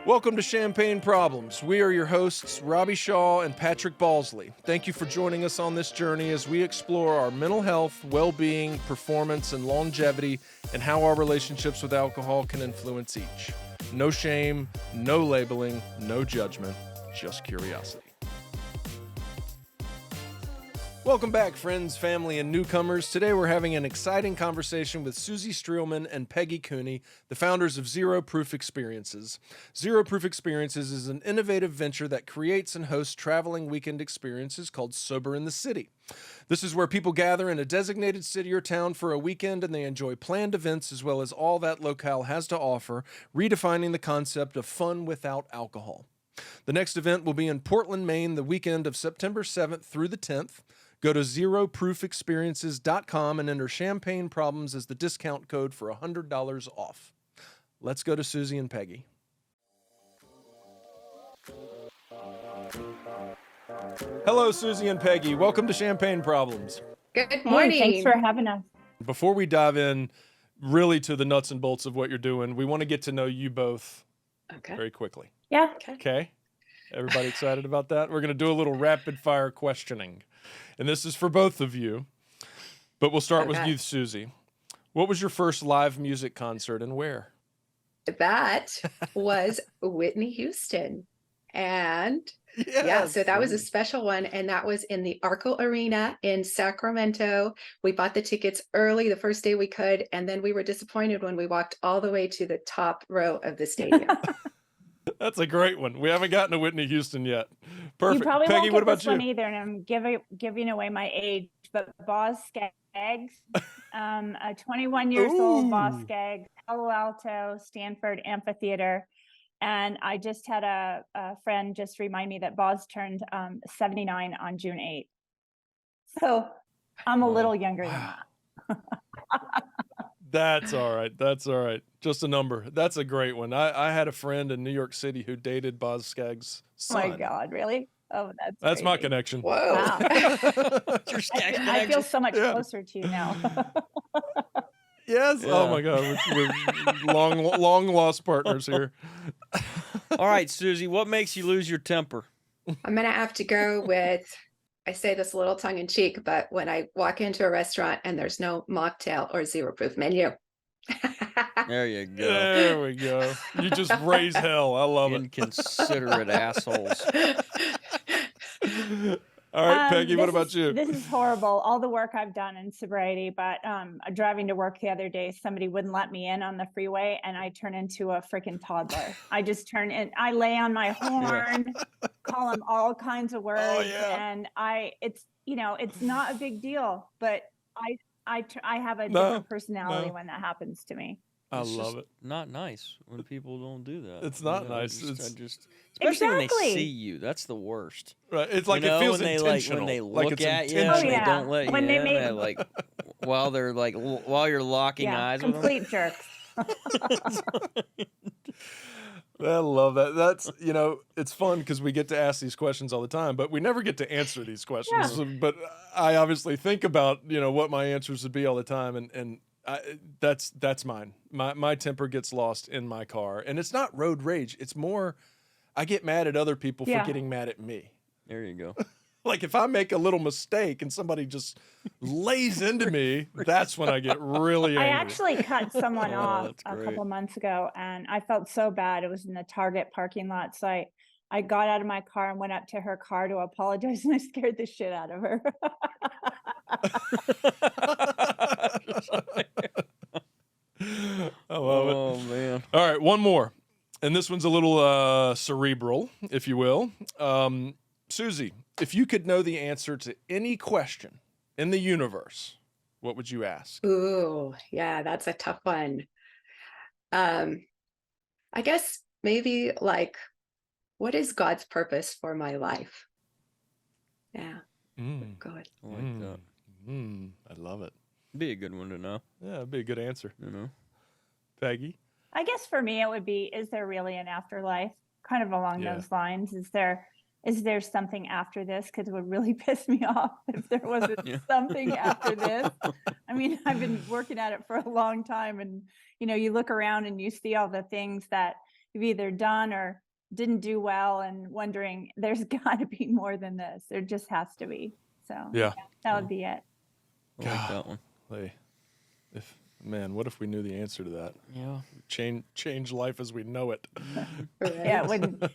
Welcome to Champagne Problems. We are your hosts, Robbie Shaw and Patrick Balsley. Thank you for joining us on this journey as we explore our mental health, well-being, performance, and longevity, and how our relationships with alcohol can influence each. No shame, no labeling, no judgment, just curiosity. Welcome back, friends, family, and newcomers. Today we're having an exciting conversation with Susie Streelman and Peggi Cooney, the founders of Zeroproof Experiences. Zeroproof Experiences is an innovative venture that creates and hosts traveling weekend experiences called Sober in the City. This is where people gather in a designated city or town for a weekend and they enjoy planned events as well as all that locale has to offer, redefining the concept of fun without alcohol. The next event will be in Portland, Maine, the weekend of September 7th through the 10th. Go to zeroproofexperiences.com and enter Champagne Problems as the discount code for $100 off. Let's go to Susie and Peggi. Hello, Susie and Peggi. Welcome to Champagne Problems. Good morning. Hey, thanks for having us. Before we dive in really to the nuts and bolts of what you're doing, we want to get to know you both very quickly. Yeah. Okay. Everybody excited about that? We're going to do a little rapid fire questioning. And this is for both of you, but we'll start with you, Susie. What was your first live music concert and where? That was Whitney Houston. And so that was a special one. And that was in the Arco Arena in Sacramento. We bought the tickets early the first day we could. And then we were disappointed when we walked all the way to the top row of the stadium. That's a great one. We haven't gotten to Whitney Houston yet. Perfect. You probably Peggi, won't what get about this you? one either, and I'm giving away my age, but Boz Scaggs, a 21 years old Boz Scaggs, Palo Alto, Stanford Amphitheater. And I just had a friend just remind me that Boz turned 79 on June 8th. So I'm a little younger than that. That's all right. That's all right. Just a number. That's a great one. I had a friend in New York City who dated Boz Scaggs' son. Oh my God, really? Oh, that's my crazy. connection. Whoa. Wow. Your Skaggs I feel so much closer to you now. Yes. Yeah. Oh my God. We're long lost partners here. All right, Susie, what makes you lose your temper? I'm going to have to go with, I say this a little tongue in cheek, but when I walk into a restaurant and there's no mocktail or zero proof menu. There you go. There we go. You just raise hell. I love it. Inconsiderate assholes. All right, Peggi, what about you? This is horrible. All the work I've done in sobriety, but driving to work the other day, somebody wouldn't let me in on the freeway, and I turn into a freaking toddler. I just turn in. I lay on my horn, call them all kinds of words, and it's not a big deal, but I have a different personality when that happens to me. I love it. Not nice when people don't do that. It's not nice. Especially when they see you. That's the worst. Right. It's like it feels intentional. When they like look it's at you and they don't let when you they in, while you're locking eyes with them. Complete jerks. I love that. That's, it's fun because we get to ask these questions all the time, but we never get to answer these questions. Yeah. But I obviously think about, what my answers would be all the time. And that's mine. My temper gets lost in my car, and it's not road rage. It's more, I get mad at other people for getting mad at me. There you go. Like if I make a little mistake and somebody just lays into me, that's when I get really angry. I actually cut someone off a couple months ago, and I felt so bad. It was in the Target parking lot. So I got out of my car and went up to her car to apologize, and I scared the shit out of her. I love it. Oh, man. All right, one more. And this one's a little cerebral, if you will. Susie, if you could know the answer to any question in the universe, what would you ask? Ooh, yeah, that's a tough one. I guess maybe what is God's purpose for my life? Yeah. Good. I like that. I love it. Be a good one to know. Yeah, it'd be a good answer. Peggi? I guess for me, it would be, is there really an afterlife? Kind of along those lines. Is there is there something after this? Because it would really piss me off if there wasn't something after this. I mean, I've been working at it for a long time, and you look around and you see all the things that you've either done or didn't do well, and wondering there's got to be more than this. There just has to be. So that would be it. I like that one. What if we knew the answer to that? Yeah. Change life as we know it. Yeah,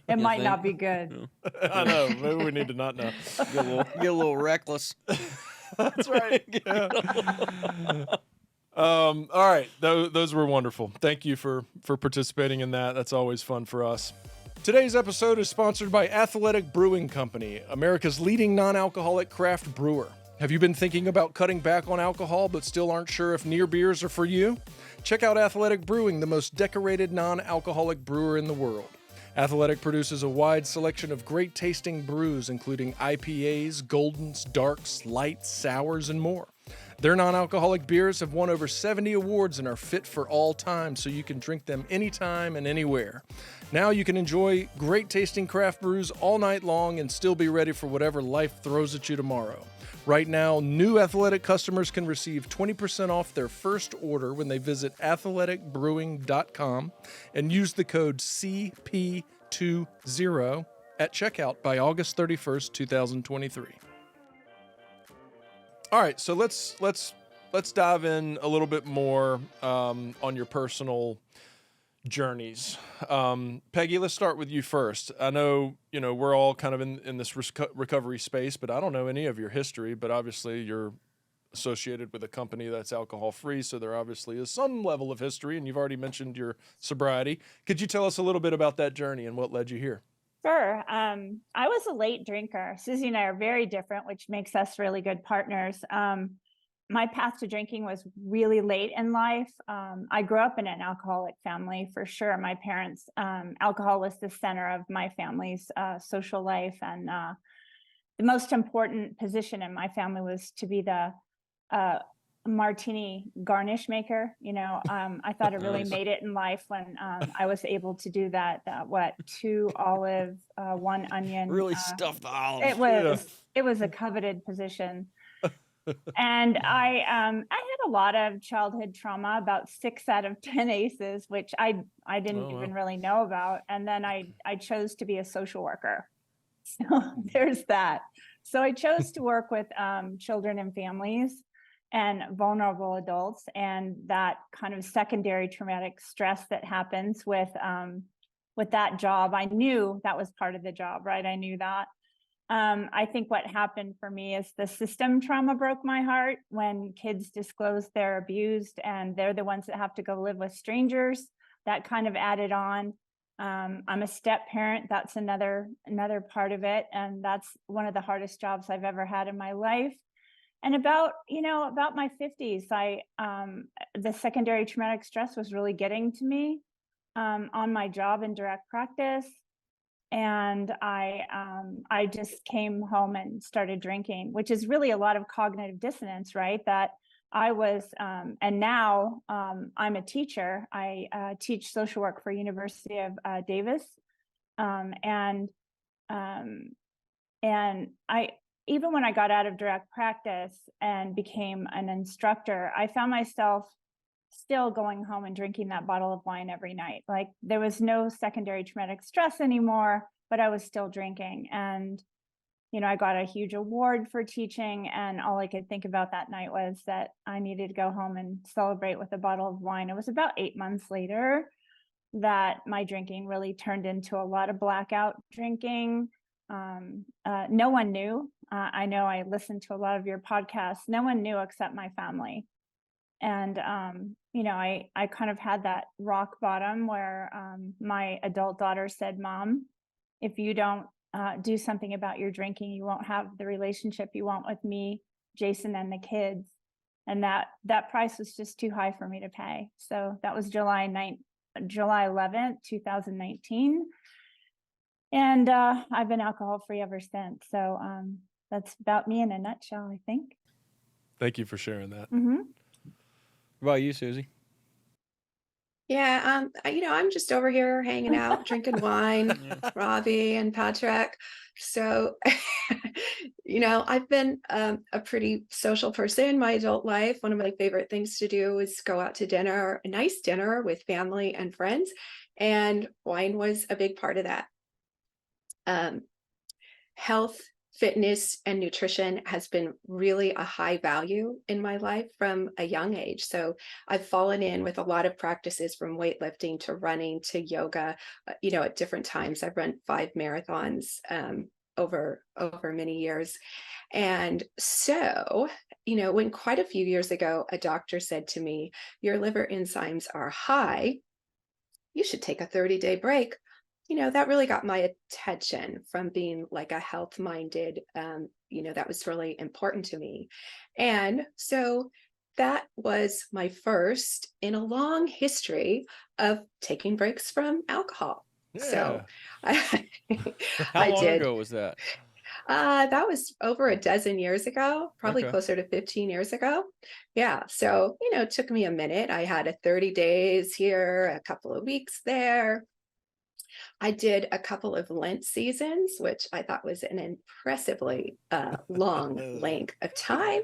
it might not be good. I know. Maybe we need to not know. Get a little reckless. That's right. Yeah. All right. Those were wonderful. Thank you for participating in that. That's always fun for us. Today's episode is sponsored by Athletic Brewing Company, America's leading non-alcoholic craft brewer. Have you been thinking about cutting back on alcohol but still aren't sure if near beers are for you? Check out Athletic Brewing, the most decorated non-alcoholic brewer in the world. Athletic produces a wide selection of great tasting brews, including IPAs, Goldens, Darks, Lights, Sours, and more. Their non-alcoholic beers have won over 70 awards and are fit for all time, so you can drink them anytime and anywhere. Now you can enjoy great tasting craft brews all night long and still be ready for whatever life throws at you tomorrow. Right now, new Athletic customers can receive 20% off their first order when they visit athleticbrewing.com and use the code CP20 at checkout by August 31st, 2023. All right, so let's dive in a little bit more on your personal journeys. Peggy, let's start with you first. I know, we're all kind of in this recovery space, but I don't know any of your history, but obviously you're associated with a company that's alcohol free. So there obviously is some level of history, and you've already mentioned your sobriety. Could you tell us a little bit about that journey and what led you here? Sure. I was a late drinker. Susie and I are very different, which makes us really good partners. My path to drinking was really late in life. I grew up in an alcoholic family for sure. My parents, alcohol was the center of my family's social life. And the most important position in my family was to be the martini garnish maker. I thought I really made it in life when I was able to do that. 2 olive, 1 onion. Really stuff the olives. It was a coveted position. And I had a lot of childhood trauma, about 6 out of 10 ACEs, which I didn't even really know about. And then I chose to be a social worker. So there's that. So I chose to work with children and families and vulnerable adults, and that kind of secondary traumatic stress that happens with that job. I knew that was part of the job, right? I knew that. I think what happened for me is the system trauma broke my heart when kids disclose they're abused and they're the ones that have to go live with strangers. That kind of added on. I'm a step parent. That's another part of it. And that's one of the hardest jobs I've ever had in my life. And about my 50s, the secondary traumatic stress was really getting to me on my job in direct practice. And I just came home and started drinking, which is really a lot of cognitive dissonance, right? That I was, and now I'm a teacher. I teach social work for University of Davis, and I, even when I got out of direct practice and became an instructor, I found myself still going home and drinking that bottle of wine every night. Like there was no secondary traumatic stress anymore, but I was still drinking. And, I got a huge award for teaching. And all I could think about that night was that I needed to go home and celebrate with a bottle of wine. It was about 8 months later that my drinking really turned into a lot of blackout drinking. No one knew. I know I listened to a lot of your podcasts. No one knew except my family. And, I kind of had that rock bottom where my adult daughter said, "Mom, if you don't do something about your drinking, you won't have the relationship you want with me, Jason, and the kids." And that price was just too high for me to pay. So that was July 11th, 2019. And I've been alcohol free ever since. So that's about me in a nutshell, I think. Thank you for sharing that. Mm-hmm. What about you, Susie? Yeah, I'm just over here hanging out, drinking wine, Yeah. Robbie and Patrick. So, I've been a pretty social person in my adult life. One of my favorite things to do is go out to dinner, a nice dinner with family and friends, and wine was a big part of that. Um, Health, fitness, and nutrition has been really a high value in my life from a young age. So I've fallen in with a lot of practices from weightlifting to running to yoga, at different times. I've run 5 marathons over many years. And so, when quite a few years ago, a doctor said to me, your liver enzymes are high, you should take a 30-day break. That really got my attention from being like a health minded, that was really important to me. And so that was my first in a long history of taking breaks from alcohol. So Yeah. I, How I long did. ago was that? That was over a dozen years ago, probably Okay. closer to 15 years ago. Yeah. So, it took me a minute. I had a 30 days here, a couple of weeks there. I did a couple of Lent seasons, which I thought was an impressively long length of time.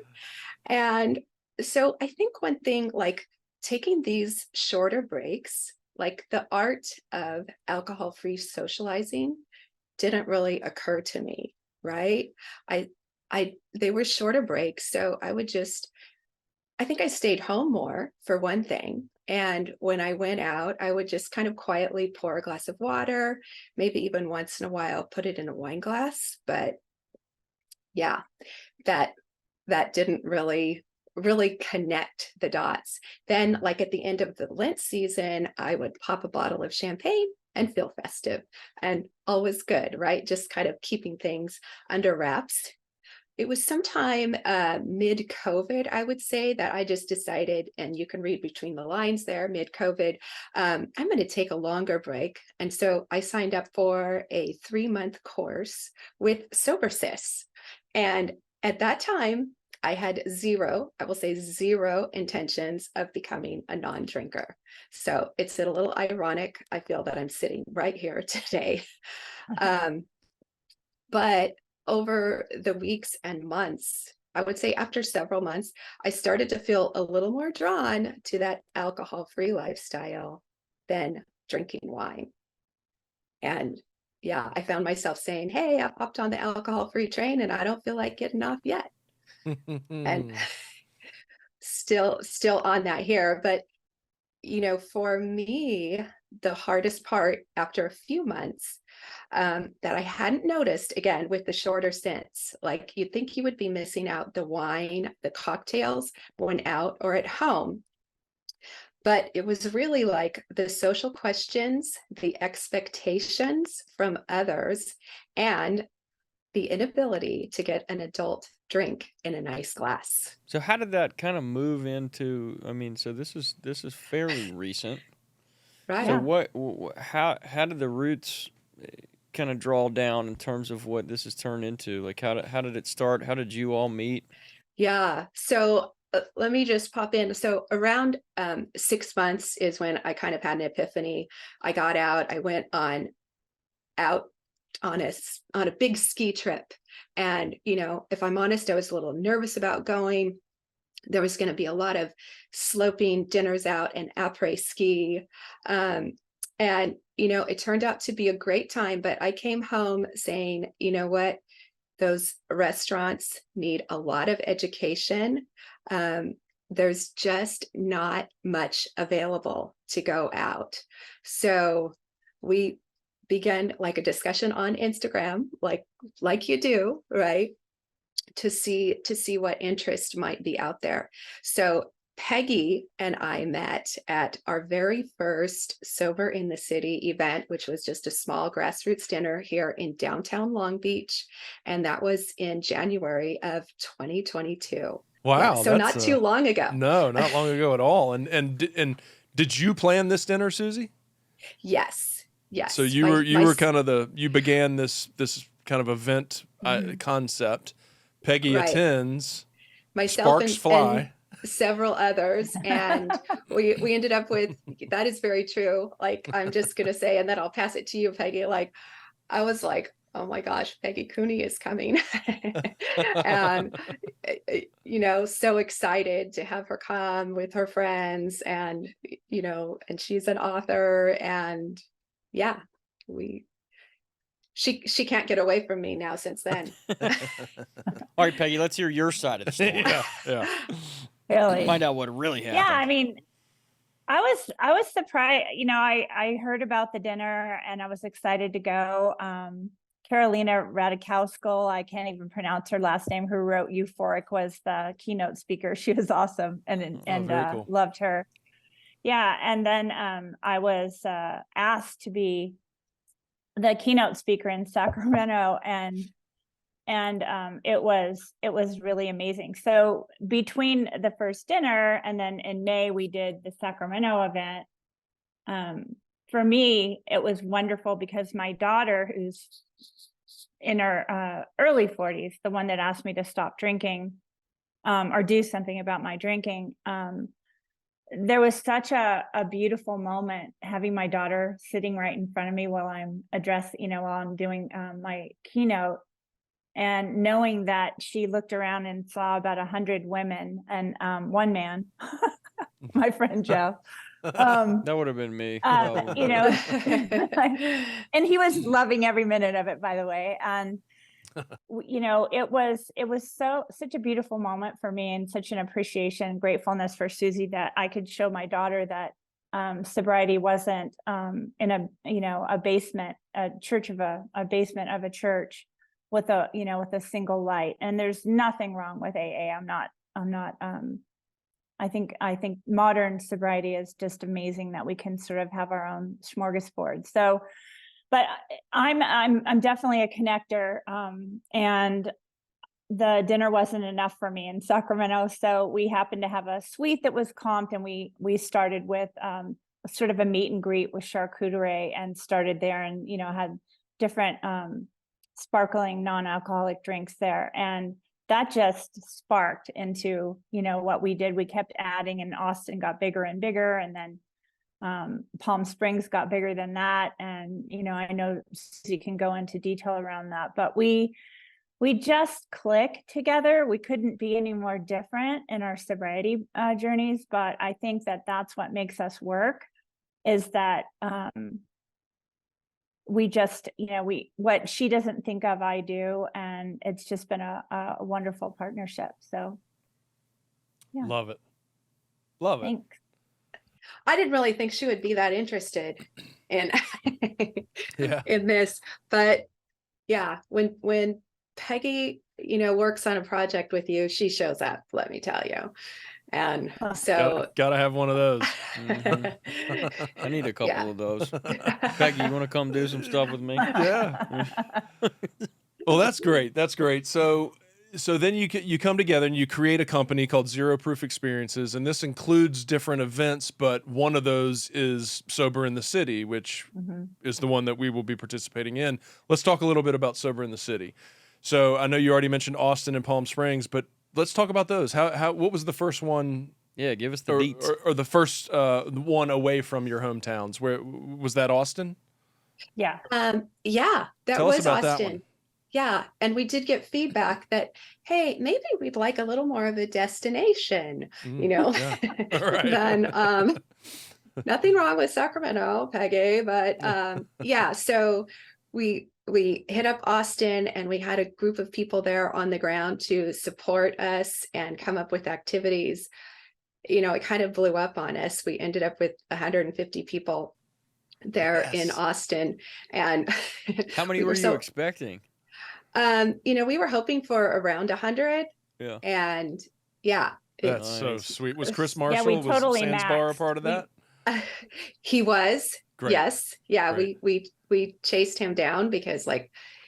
And so I think one thing, like taking these shorter breaks, like the art of alcohol-free socializing didn't really occur to me, right? I they were shorter breaks, so I think I stayed home more for one thing. And when I went out, I would just kind of quietly pour a glass of water, maybe even once in a while put it in a wine glass. But yeah, that didn't really connect the dots. Then, like at the end of the Lent season, I would pop a bottle of champagne and feel festive, and all was good, right? Just kind of keeping things under wraps. It was sometime mid-COVID, I would say, that I just decided, and you can read between the lines there, mid-COVID, I'm going to take a longer break. And so I signed up for a 3-month course with SoberSys. And at that time, I had I will say zero intentions of becoming a non-drinker. So it's a little ironic. I feel that I'm sitting right here today. But over the weeks and months, I would say after several months, I started to feel a little more drawn to that alcohol-free lifestyle than drinking wine. And yeah, I found myself saying, hey, I've hopped on the alcohol-free train and I don't feel like getting off yet. And still on that here. But, for me, the hardest part after a few months that I hadn't noticed, again, with the shorter stints, like you'd think you would be missing out the wine, the cocktails when out or at home. But it was really like the social questions, the expectations from others, and the inability to get an adult drink in a nice glass. So how did that kind of move into? I mean, so this is fairly recent. Right. So Yeah. how did the roots kind of draw down in terms of what this has turned into? Like how did it start? How did you all meet? Yeah. So let me just pop in. So around 6 months is when I kind of had an epiphany. I got out. I went out on a big ski trip, and if I'm honest, I was a little nervous about going. There was going to be a lot of sloping dinners out and après ski. And, it turned out to be a great time, but I came home saying, you know what, those restaurants need a lot of education. There's just not much available to go out. So we began like a discussion on Instagram, like you do, right? To see what interest might be out there. So Peggi and I met at our very first Sober in the City event, which was just a small grassroots dinner here in downtown Long Beach. And that was in January of 2022. Wow, yeah, so that's not too long ago. No, not long ago at all. And did you plan this dinner, Susie? Yes. So you began this kind of event concept. Peggi Right. attends. Myself Sparks fly. several others, and we ended up with, that is very true. Like, I'm just gonna say, and then I'll pass it to you, Peggy. Like, I was like, oh my gosh, Peggi Cooney is coming. And so excited to have her come with her friends, and and she's an author, and yeah, she can't get away from me now since then. All right, Peggy, let's hear your side of the story. Yeah. Really? Find out what really happened. Yeah, I mean, I was surprised. I heard about the dinner and I was excited to go. Carolina Radikowska, I can't even pronounce her last name, who wrote Euphoric, was the keynote speaker. She was awesome, and cool. loved her. Yeah, and then I was asked to be the keynote speaker in Sacramento, and it was really amazing. So between the first dinner and then in May we did the Sacramento event. For me, it was wonderful because my daughter, who's in her early 40s, the one that asked me to stop drinking or do something about my drinking, there was such a beautiful moment having my daughter sitting right in front of me while I'm while I'm doing my keynote, and knowing that she looked around and saw about 100 women and one man, my friend Joe. That would have been me. And he was loving every minute of it, by the way. And it was such a beautiful moment for me, and such an appreciation, gratefulness for Susie, that I could show my daughter that sobriety wasn't in a basement, a basement of a church with a single light. And there's nothing wrong with AA. I'm not I think modern sobriety is just amazing, that we can sort of have our own smorgasbord. So, but I'm definitely a connector, and the dinner wasn't enough for me in Sacramento. So we happened to have a suite that was comped, and we started with sort of a meet and greet with charcuterie, and started there, and had different sparkling non-alcoholic drinks there, and that just sparked into what we did. We kept adding, and Austin got bigger and bigger, and then Palm Springs got bigger than that. And I know Susie can go into detail around that, but we just clicked together. We couldn't be any more different in our sobriety journeys, but I think that that's what makes us work, is that we just, what she doesn't think of, I do. And it's just been a wonderful partnership. So, yeah. Love it. Love it. Thanks. I didn't really think she would be that interested in, in this, but yeah, when Peggy, works on a project with you, she shows up, let me tell you. And so gotta have one of those. Mm-hmm. I need a couple of those. Peggy, you want to come do some stuff with me? Yeah. Well, that's great. That's great. So then you come together and you create a company called Zeroproof Experiences, and this includes different events, but one of those is Sober in the City, which is the one that we will be participating in. Let's talk a little bit about Sober in the City. So I know you already mentioned Austin and Palm Springs, but let's talk about those. What was the first one? Yeah, give us the deets. Or the first one away from your hometowns. Where was that? Austin? Yeah. Yeah, that Tell was us about Austin. That one. Yeah, and we did get feedback that, hey, maybe we'd like a little more of a destination, than nothing wrong with Sacramento, Peggy, but yeah, so we hit up Austin, and we had a group of people there on the ground to support us and come up with activities. It kind of blew up on us. We ended up with 150 people there in Austin. And how many were you expecting? We were hoping for around 100. Yeah. And yeah. That's so sweet. Was Chris Marshall, we totally was Sandsbar a part of that? He was. Great. Yes. Yeah. Great. We chased him down because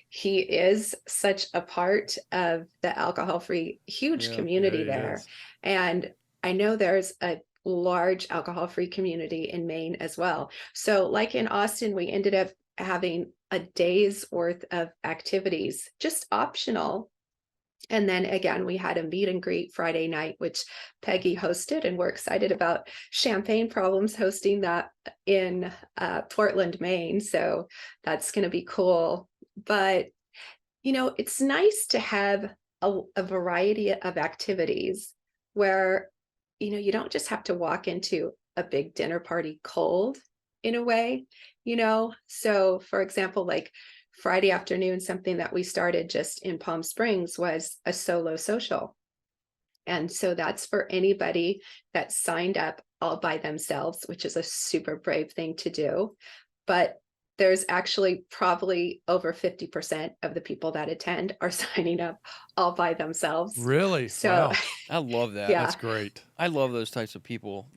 he is such a part of the alcohol-free huge community there. And I know there's a large alcohol-free community in Maine as well. So like in Austin, we ended up having a day's worth of activities, just optional, And then again, we had a meet and greet Friday night, which Peggy hosted, and we're excited about Champagne Problems hosting that in Portland, Maine. So that's going to be cool. But, it's nice to have a variety of activities where, you don't just have to walk into a big dinner party cold in a way, So for example, like Friday afternoon, something that we started just in Palm Springs was a solo social. And so that's for anybody that signed up all by themselves, which is a super brave thing to do. But there's actually probably over 50% of the people that attend are signing up all by themselves. Really? So Wow. I love that. yeah. That's great. I love those types of people.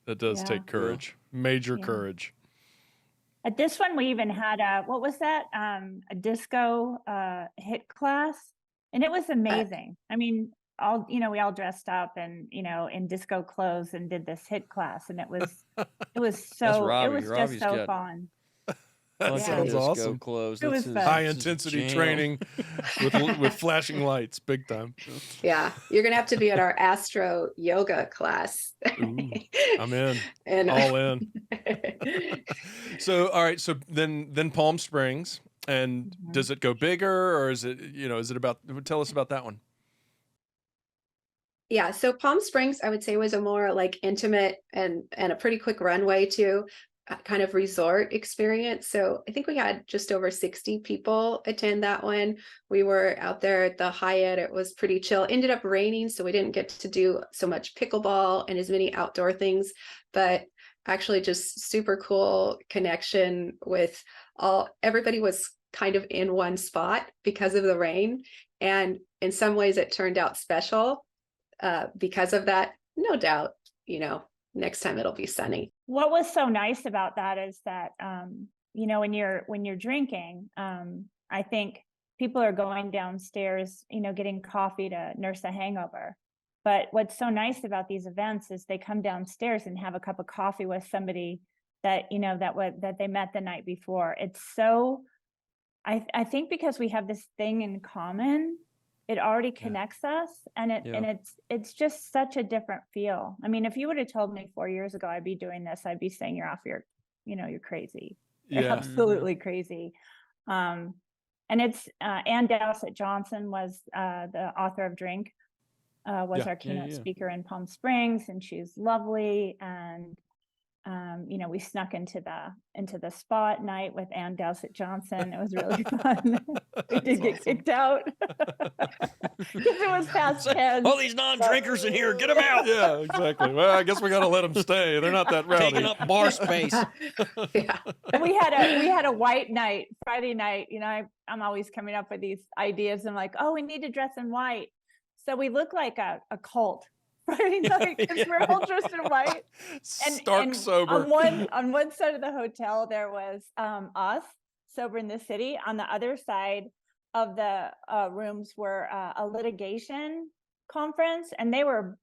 That does Yeah. take courage, major Yeah. courage. At this one, we even had what was that? A disco hit class. And it was amazing. I mean, we all dressed up and, in disco clothes and did this hit class. And it was Robbie. just Robbie's so got- fun. That Bunch of sounds Yeah. disco awesome. clothes. It was That's fun. High that's his intensity jam. training with flashing lights, big time. Yeah, you're gonna have to be at our Astro yoga class. Ooh, I'm in, And all in. So, all right. So then Palm Springs, and Mhm. does it go bigger, or is it about? Tell us about that one. yeah, so Palm Springs, I would say, was a more like intimate and a pretty quick runway to kind of resort experience. So I think we had just over 60 people attend that one. We were out there at the Hyatt. It was pretty chill. Ended up raining, so we didn't get to do so much pickleball and as many outdoor things, but actually just super cool connection with everybody was kind of in one spot because of the rain. And in some ways it turned out special because of that. No doubt, next time it'll be sunny. What was so nice about that is that, when you're drinking, I think people are going downstairs, getting coffee to nurse a hangover. But what's so nice about these events is they come downstairs and have a cup of coffee with somebody that, that they met the night before. It's so, I think because we have this thing in common, it already connects us, and it's just such a different feel. I mean, if you would have told me 4 years ago I'd be doing this, I'd be saying you're you're crazy. You're Yeah. absolutely crazy. And it's Ann Dowsett Johnson was the author of Drink, was Yeah. our keynote yeah. speaker in Palm Springs, and she's lovely. And we snuck into the spa at night with Ann Dowsett Johnson. It was really fun. We did get kicked out because it was past 10. All these non-drinkers in here, get them out. Yeah, exactly. Well, I guess we got to let them stay. They're not that rowdy. Taking up bar space. Yeah. We had a white night, Friday night. I'm always coming up with these ideas. I'm like, oh, we need to dress in white. So we look like a cult Friday night because we're all dressed in white. And sober. On one side of the hotel, there was us, Sober in the City. On the other side of the rooms were a litigation conference, and they were,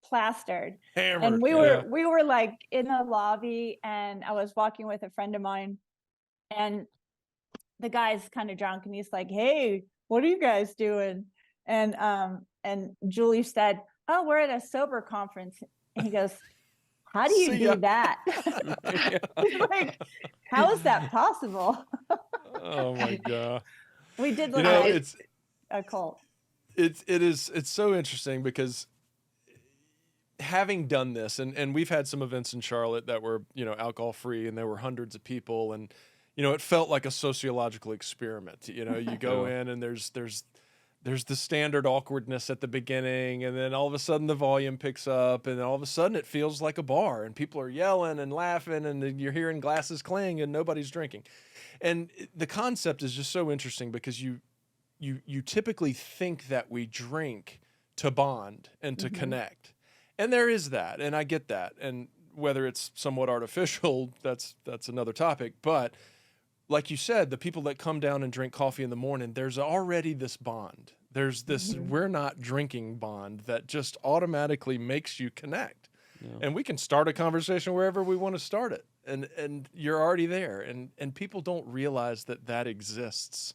plastered. Hammered. And we were like in the lobby, and I was walking with a friend of mine, and the guy's kind of drunk, and he's like, "Hey, what are you guys doing?" And Julie said, "Oh, we're at a sober conference." And he goes, "How do you do that?" He's like, "How is that possible?" Oh my God. We did look like like a cult. It's so interesting because having done this, and we've had some events in Charlotte that were, alcohol free, and there were hundreds of people, and, it felt like a sociological experiment. You go in and there's the standard awkwardness at the beginning, and then all of a sudden the volume picks up, and then all of a sudden it feels like a bar, and people are yelling and laughing, and then you're hearing glasses clang, and nobody's drinking. And the concept is just so interesting because you typically think that we drink to bond and to connect, and there is that, and I get that, and whether it's somewhat artificial, that's another topic, but like you said, the people that come down and drink coffee in the morning, there's already this bond. There's this we're not drinking bond that just automatically makes you connect. Yeah. And we can start a conversation wherever we want to start it. And you're already there. And people don't realize that exists.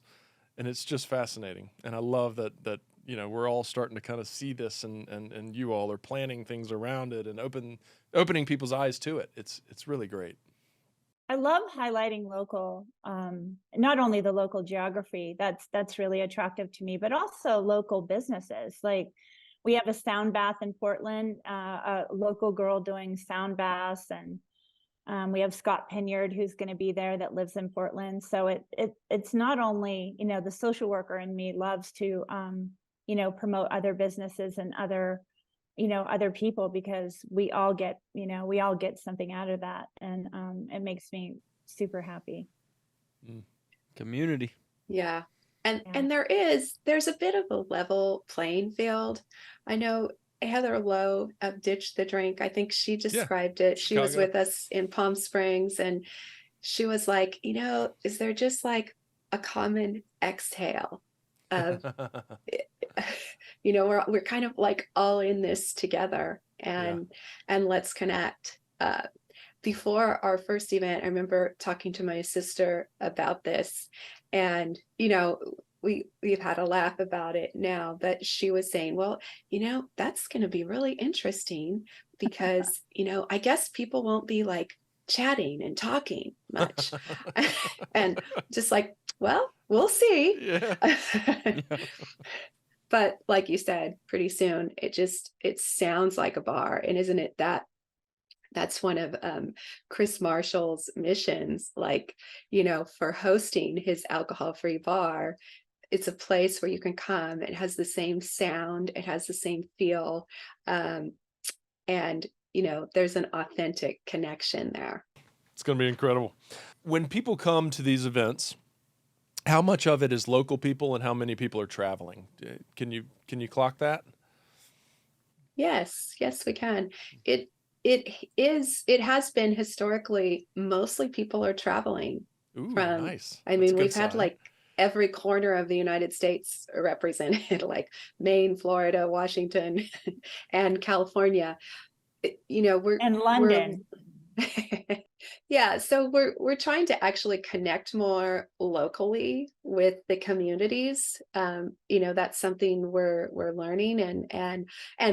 And it's just fascinating. And I love that we're all starting to kind of see this, and you all are planning things around it and opening people's eyes to it. It's really great. I love highlighting local, not only the local geography, that's really attractive to me, but also local businesses. Like we have a sound bath in Portland, a local girl doing sound baths, and we have Scott Pinyard, who's going to be there, that lives in Portland. So it's not only, the social worker in me loves to, promote other businesses and other people, because we all get something out of that. And it makes me super happy. Community. Yeah. And there's a bit of a level playing field. I know Heather Lowe of Ditch the Drink, I think she described it. She was with us in Palm Springs, and she was like, is there just like a common exhale of, we're kind of like all in this together, and let's connect. Before our first event, I remember talking to my sister about this, and, we've had a laugh about it now, but she was saying, well, that's going to be really interesting because, I guess people won't be like chatting and talking much. And just like, well, we'll see. Yeah. But like you said, pretty soon it sounds like a bar. And isn't it that's one of Chris Marshall's missions, like, for hosting his alcohol-free bar. It's a place where you can come. It has the same sound. It has the same feel. And, there's an authentic connection there. It's going to be incredible. When people come to these events, how much of it is local people and how many people are traveling? Can you clock that? Yes, we can. It has been historically, mostly people are traveling. Ooh, from, nice. I mean, we've had like every corner of the United States represented, like Maine, Florida, Washington, and California. And London. Yeah, so we're trying to actually connect more locally with the communities. That's something we're learning and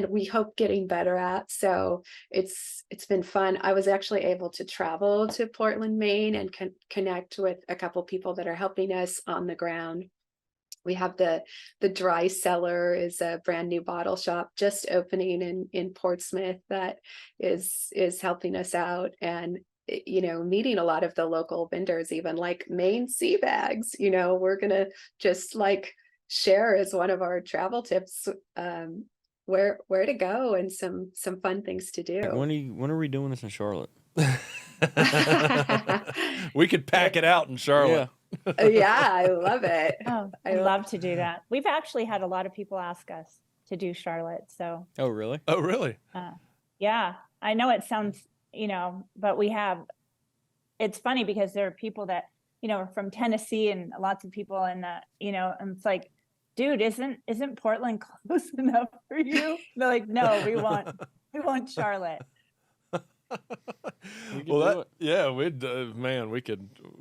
we hope getting better at. So it's been fun. I was actually able to travel to Portland, Maine, and connect with a couple people that are helping us on the ground. We have the Dry Cellar is a brand new bottle shop just opening in Portsmouth that is helping us out, and meeting a lot of the local vendors, even like Maine sea bags. We're gonna just like share as one of our travel tips where to go and some fun things to do. When are we doing this in Charlotte? We could pack it out in Charlotte. Yeah, I love it. Oh, I'd love to do that. We've actually had a lot of people ask us to do Charlotte. So. Oh, really? Oh, really? Yeah, I know it sounds, but we have. It's funny because there are people that are from Tennessee and lots of people in the, and it's like, dude, isn't Portland close enough for you? They're like, no, we want Charlotte. Well,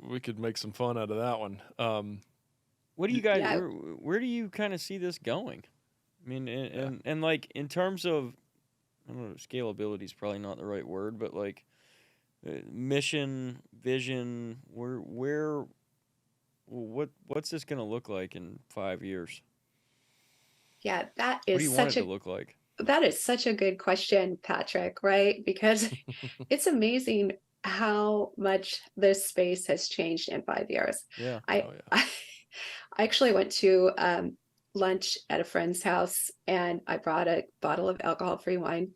we could make some fun out of that one. What do you guys? Where do you kind of see this going? I mean, and like in terms of, I don't know, scalability is probably not the right word, but like mission, vision, what's this going to look like in 5 years? Yeah, that What is do you want it to look like? That is such a good question, Patrick, right? Because it's amazing how much this space has changed in 5 years. Yeah. I actually went to lunch at a friend's house, and I brought a bottle of alcohol-free wine.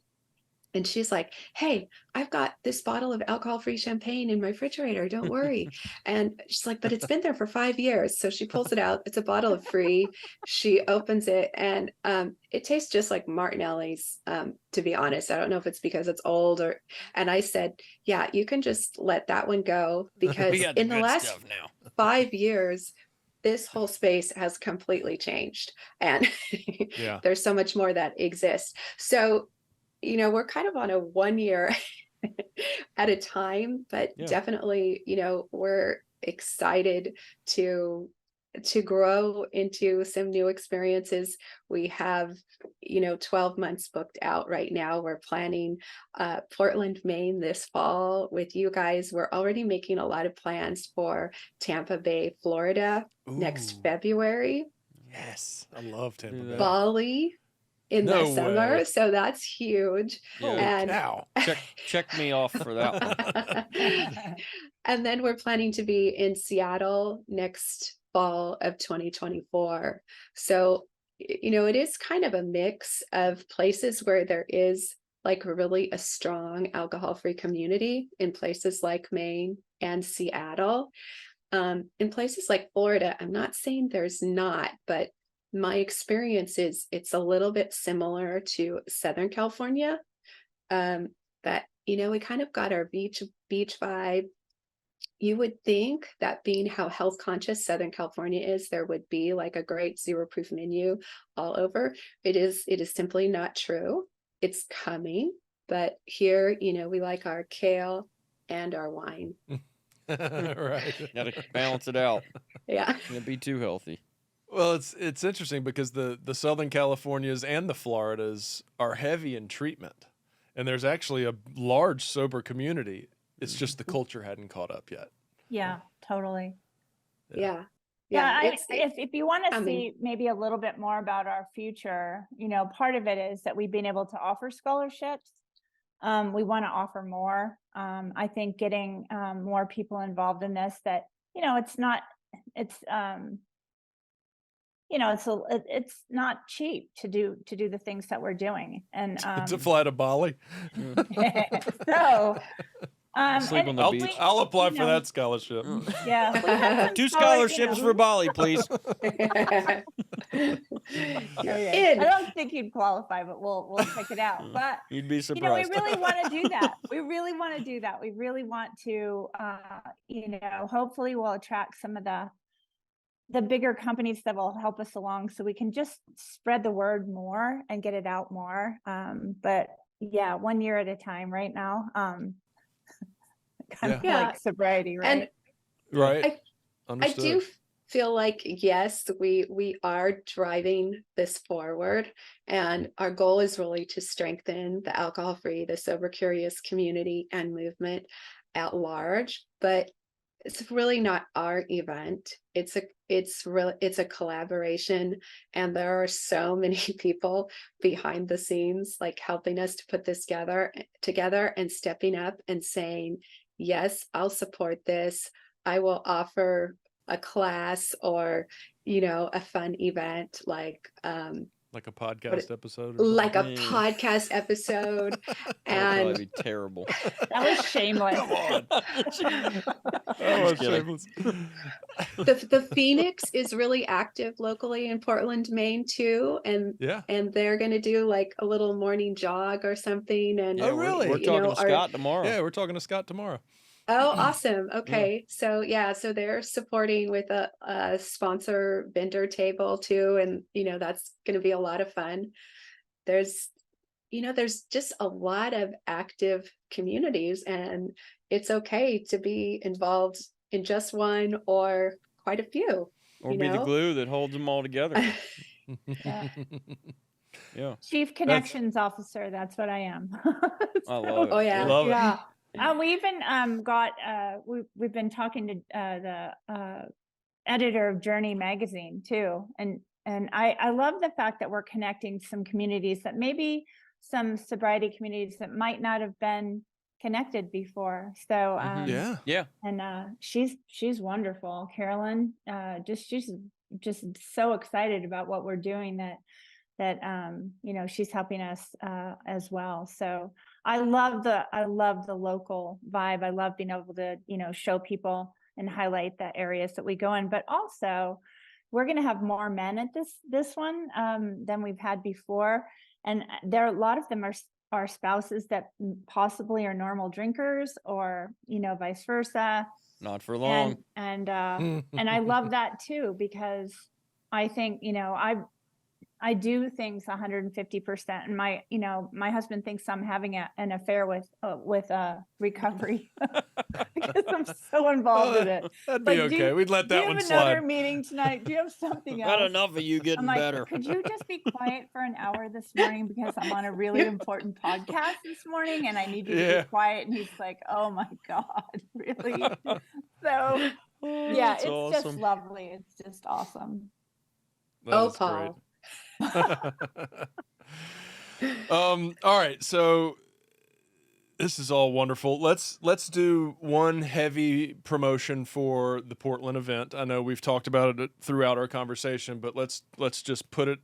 And she's like, hey, I've got this bottle of alcohol-free champagne in my refrigerator. Don't worry. And she's like, but it's been there for 5 years. So she pulls it out. It's a bottle of free. She opens it, and it tastes just like Martinelli's, to be honest. I don't know if it's because it's old and I said, yeah, you can just let that one go, because in the last 5 years, this whole space has completely changed. And there's so much more that exists. So we're kind of on a 1 year at a time, but definitely, we're excited to to grow into some new experiences. We have, 12 months booked out right now. We're planning Portland, Maine this fall with you guys. We're already making a lot of plans for Tampa Bay, Florida next February. Yes, I love Tampa Bay. Bali in the summer, so that's huge. And cow. check me off for that one. And then we're planning to be in Seattle next fall of 2024. So, it is kind of a mix of places where there is like really a strong alcohol-free community in places like Maine and Seattle. In places like Florida, I'm not saying there's not, but my experience is it's a little bit similar to Southern California. That, we kind of got our beach vibe. You would think that being how health conscious Southern California is, there would be like a great zero proof menu all over. It is simply not true. It's coming, but here, we like our kale and our wine. Right. Gotta balance it out. Yeah. Can't be too healthy. Well, it's interesting because the Southern Californias and the Floridas are heavy in treatment, and there's actually a large sober community. It's just the culture hadn't caught up yet. Yeah, totally. Yeah. If you want to see maybe a little bit more about our future, part of it is that we've been able to offer scholarships. We want to offer more. I think getting more people involved in this, that, it's not cheap to do the things that we're doing. And to fly to Bali. So sleep on the beach. I'll apply for that scholarship. Yeah. 2 scholarships for Bali, please. I don't think you'd qualify, but we'll check it out. But you'd be surprised. We really want to do that. We really want to, hopefully we'll attract some of the bigger companies that will help us along, so we can just spread the word more and get it out more. But yeah, 1 year at a time right now. Kind of like sobriety, right? And right. I do feel like, yes, we are driving this forward, and our goal is really to strengthen the alcohol-free, the sober curious community and movement at large. But it's really not our event. It's a collaboration, and there are so many people behind the scenes, like helping us to put this together and stepping up and saying, yes, I'll support this. I will offer a class or, a fun event like a podcast episode. Like a podcast episode. And that'd be terrible. That was shameless. Come on. Shameless. The Phoenix is really active locally in Portland, Maine too. And they're going to do like a little morning jog or something. And really? We're talking to Scott tomorrow. Yeah, we're talking to Scott tomorrow. Oh, awesome. Okay. Yeah. So they're supporting with a sponsor vendor table too. And, that's going to be a lot of fun. There's just a lot of active communities, and it's okay to be involved in just one or quite a few. Or be the glue that holds them all together. Yeah. Chief Connections Officer. That's what I am. I love it. Oh, yeah. Love it. We even got we've been talking to the editor of Journey magazine too, and I love the fact that we're connecting some communities, that maybe some sobriety communities that might not have been connected before. So and she's wonderful, Carolyn. She's just so excited about what we're doing that she's helping us as well. So I love the local vibe. I love being able to, show people and highlight the areas that we go in, but also we're going to have more men at this one than we've had before. And a lot of them are spouses that possibly are normal drinkers, or, vice versa. Not for long. And I love that too, because I think, I do things 150%, and my husband thinks I'm having an affair with recovery because I'm so involved in it. That'd be okay. We'd let that one slide. Do you have another slide. meeting tonight? Do you have something else? Not enough of you getting I'm like, better. could you just be quiet for an hour this morning because I'm on a really important podcast this morning and I need you to be quiet? And he's like, oh my God, really? So yeah, it's awesome. just lovely. It's just awesome. That is Paul. great. All right, so this is all wonderful. Let's do one heavy promotion for the Portland event. I know we've talked about it throughout our conversation, but let's just put it.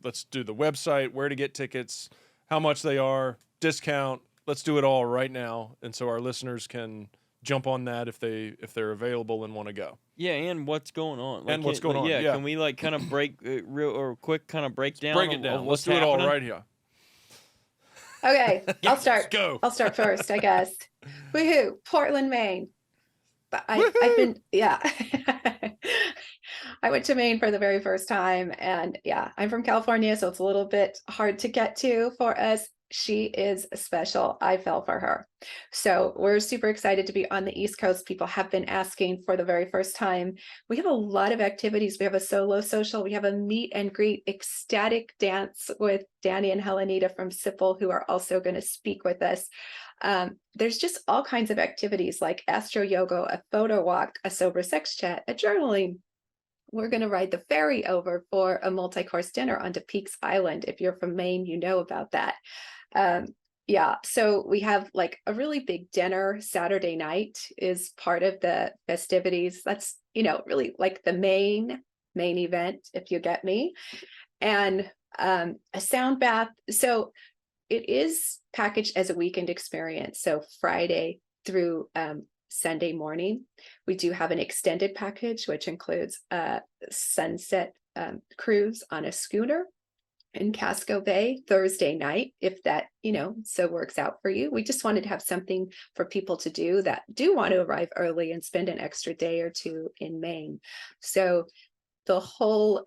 Let's do the website, where to get tickets, how much they are, discount. Let's do it all right now, and so our listeners can jump on that if they're available and want to go. Yeah, and what's going on? And what's going on? Yeah, can we like kind of break real or quick kind of breakdown? Break it down. Let's do it all right here. Okay, I'll start. Go. I'll start first, I guess. Woohoo, Portland, Maine. But I've been, yeah. I went to Maine for the very first time, and yeah, I'm from California, so it's a little bit hard to get to for us. She is special. I fell for her. So we're super excited to be on the East Coast. People have been asking for the very first time. We have a lot of activities. We have a solo social. We have a meet and greet ecstatic dance with Danny and Helenita from Sipple, who are also going to speak with us. There's just all kinds of activities like astro yoga, a photo walk, a sober sex chat, a journaling. We're going to ride the ferry over for a multi-course dinner onto Peaks Island. If you're from Maine, you know about that. Yeah, so we have like a really big dinner Saturday night is part of the festivities. That's, really like the main event, if you get me. And a sound bath. So it is packaged as a weekend experience. So Friday through Sunday morning. We do have an extended package, which includes a sunset cruise on a schooner in Casco Bay Thursday night, if that, so works out for you. We just wanted to have something for people to do that do want to arrive early and spend an extra day or two in Maine. So the whole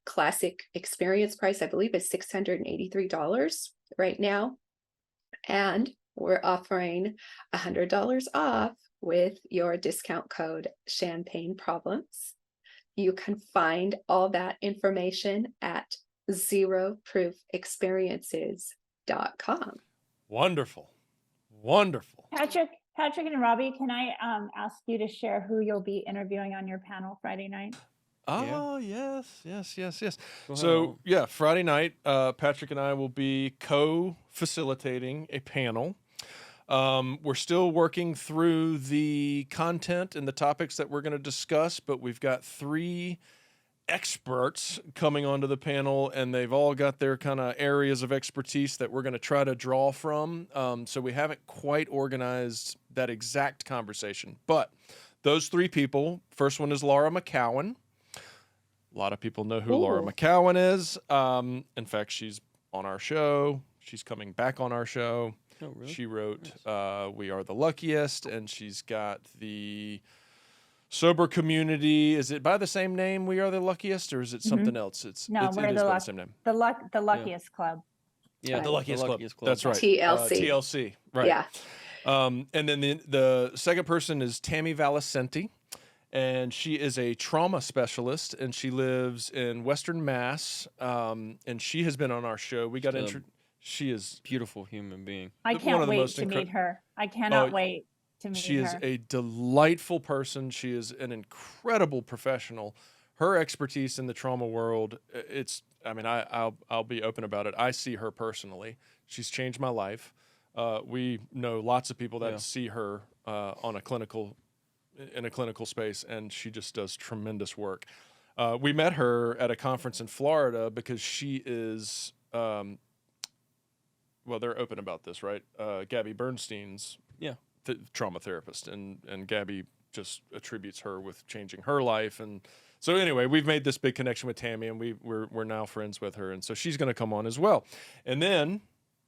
classic experience price, I believe, is $683 right now. And we're offering $100 off with your discount code Champagne Problems. You can find all that information at zeroproofexperiences.com. Wonderful. Patrick and Robbie, can I ask you to share who you'll be interviewing on your panel Friday night? Oh, yes. So, Friday night, Patrick and I will be co-facilitating a panel. We're still working through the content and the topics that we're going to discuss, but we've got 3 experts coming onto the panel, and they've all got their kind of areas of expertise that we're going to try to draw from. So we haven't quite organized that exact conversation, but those 3 people, first one is Laura McCowan. A lot of people know who Laura McCowan is. In fact, she's on our show. She's coming back on our show. Oh, really? She wrote We Are the Luckiest, and she's got the Sober Community. Is it by the same name, We Are the Luckiest, or is it something else? It is by the same name. The Luckiest Club. Yeah, the Luckiest Club. That's right. TLC. Right. Yeah. And then the second person is Tammy Valicenti, and she is a trauma specialist, and she lives in Western Mass, and she has been on our show. We got She is a beautiful human being. I can't wait to meet her. I cannot wait to meet her. She is a delightful person. She is an incredible professional. Her expertise in the trauma world, I'll be open about it. I see her personally. She's changed my life. We know lots of people that see her in a clinical space, and she just does tremendous work. We met her at a conference in Florida because she is they're open about this, right? Gabby Bernstein's trauma therapist, and Gabby just attributes her with changing her life. And so anyway, we've made this big connection with Tammy, and we're now friends with her, and so she's going to come on as well. And then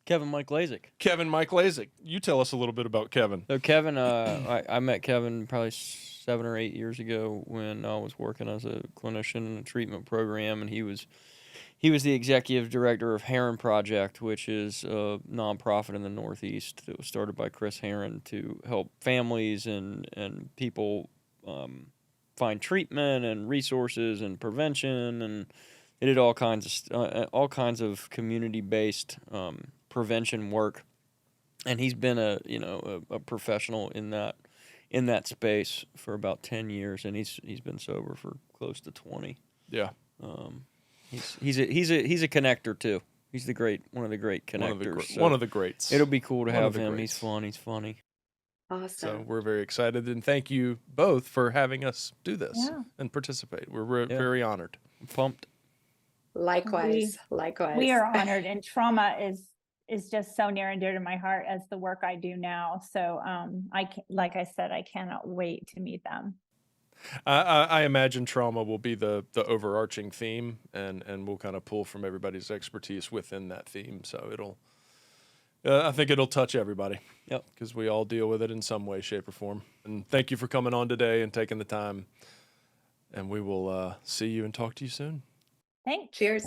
Kevin Mike Lasik. You tell us a little bit about Kevin. So Kevin, I met Kevin probably 7 or 8 years ago when I was working as a clinician in a treatment program, and he was he was the executive director of Heron Project, which is a nonprofit in the Northeast that was started by Chris Heron to help families and people find treatment and resources and prevention, and it did all kinds of community-based prevention work. And he's been a professional in that space for about 10 years, and he's been sober for close to 20. Yeah. He's a connector too. He's one of the great connectors. One of the greats. It'll be cool to One of have the him. greats. He's fun. He's funny. Awesome. So we're very excited, and thank you both for having us do this and participate. We're very honored. I'm pumped. Likewise. We are honored, and trauma is just so near and dear to my heart as the work I do now. So like I said, I cannot wait to meet them. I imagine trauma will be the overarching theme, and we'll kind of pull from everybody's expertise within that theme. So I think it'll touch everybody. Yep. Because we all deal with it in some way, shape, or form. And thank you for coming on today and taking the time. And we will see you and talk to you soon. Thanks. Cheers.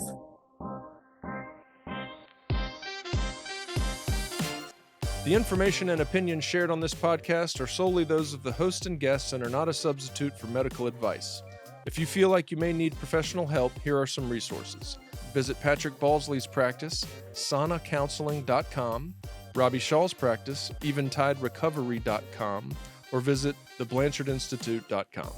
The information and opinions shared on this podcast are solely those of the host and guests and are not a substitute for medical advice. If you feel like you may need professional help, here are some resources. Visit Patrick Balsley's practice, sanacounseling.com, Robbie Shaw's practice, eventiderecovery.com, or visit theblanchardinstitute.com.